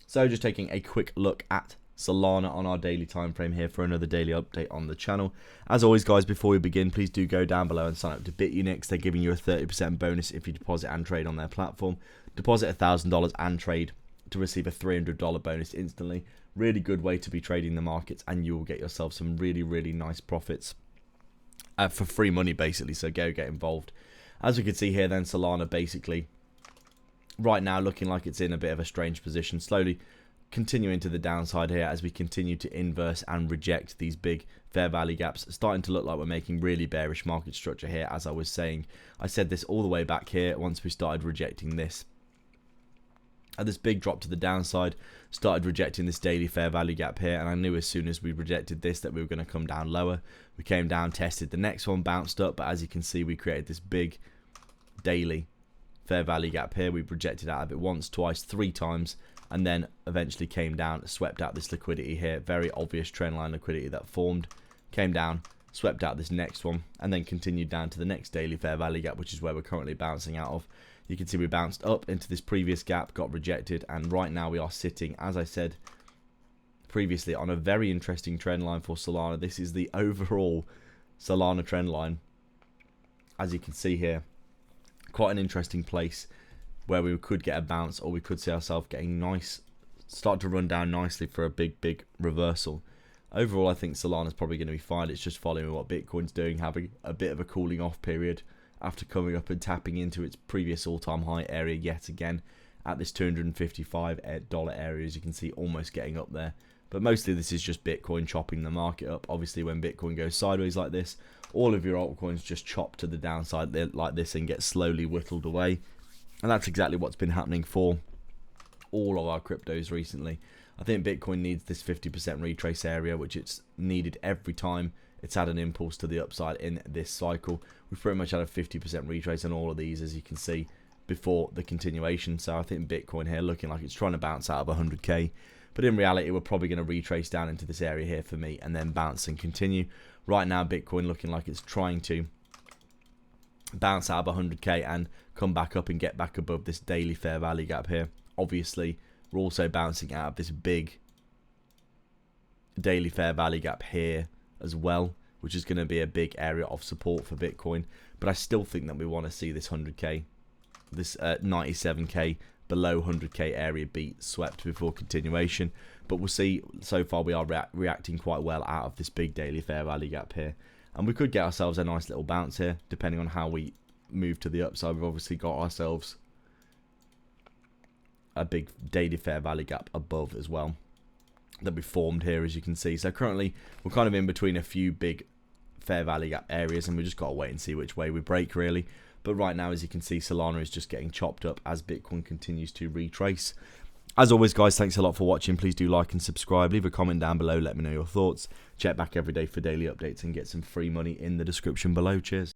So just taking a quick look at Solana on our daily time frame here for another daily update on the channel. As always, guys, before we begin, please do go down below and sign up to BITUNIX. They're giving you a 30% bonus if you deposit and trade on their platform. Deposit $1,000 and trade to receive a $300 bonus instantly. Really good way to be trading the markets, and you will get yourself some really nice profits for free money, basically. So go get involved. As we can see here, then Solana basically right now looking like it's in a bit of a strange position, slowly continuing to the downside here as we continue to inverse and reject these big fair value gaps, starting to look like we're making really bearish market structure here. As I was saying, I said this all the way back here once we started rejecting this. This big drop to the downside, started rejecting this daily fair value gap here, and I knew as soon as we rejected this that we were going to come down lower. We came down, tested the next one, bounced up, but as you can see, we created this big daily fair value gap here. We rejected out of it once, twice, 3 times, and then eventually came down, swept out this liquidity here. Very obvious trendline liquidity that formed, came down, swept out this next one, and then continued down to the next daily fair value gap, which is where we're currently bouncing out of. You can see we bounced up into this previous gap, got rejected, and right now we are sitting, as I said previously, on a very interesting trend line for Solana. This is the overall Solana trend line. As you can see here, quite an interesting place where we could get a bounce, or we could see ourselves getting nice, start to run down nicely for a big reversal. Overall, I think Solana's probably going to be fine. It's just following what Bitcoin's doing, having a bit of a cooling off period after coming up and tapping into its previous all-time high area yet again at this $255 area, as you can see, almost getting up there. But mostly this is just Bitcoin chopping the market up. Obviously, when Bitcoin goes sideways like this, all of your altcoins just chop to the downside like this and get slowly whittled away. And that's exactly what's been happening for all of our cryptos recently. I think Bitcoin needs this 50% retrace area, which it's needed every time it's had an impulse to the upside in this cycle. We've pretty much had a 50% retrace on all of these, as you can see, before the continuation. So I think Bitcoin here looking like it's trying to bounce out of 100k. But in reality, we're probably going to retrace down into this area here for me and then bounce and continue. Right now, Bitcoin looking like it's trying to bounce out of 100k and come back up and get back above this daily fair value gap here. Obviously, we're also bouncing out of this big daily fair value gap here as well, which is going to be a big area of support for Bitcoin. But I still think that we want to see this 100k, this 97k, below 100k area beat swept before continuation. But we'll see. So far we are reacting quite well out of this big daily fair value gap here, and we could get ourselves a nice little bounce here depending on how we move to the upside. We've obviously got ourselves a big daily fair value gap above as well that we formed here, as you can see. So currently we're kind of in between a few big fair value gap areas, and we just got to wait and see which way we break really. But right now, as you can see, Solana is just getting chopped up as Bitcoin continues to retrace. As always, guys, thanks a lot for watching. Please do like and subscribe. Leave a comment down below. Let me know your thoughts. Check back every day for daily updates and get some free money in the description below. Cheers.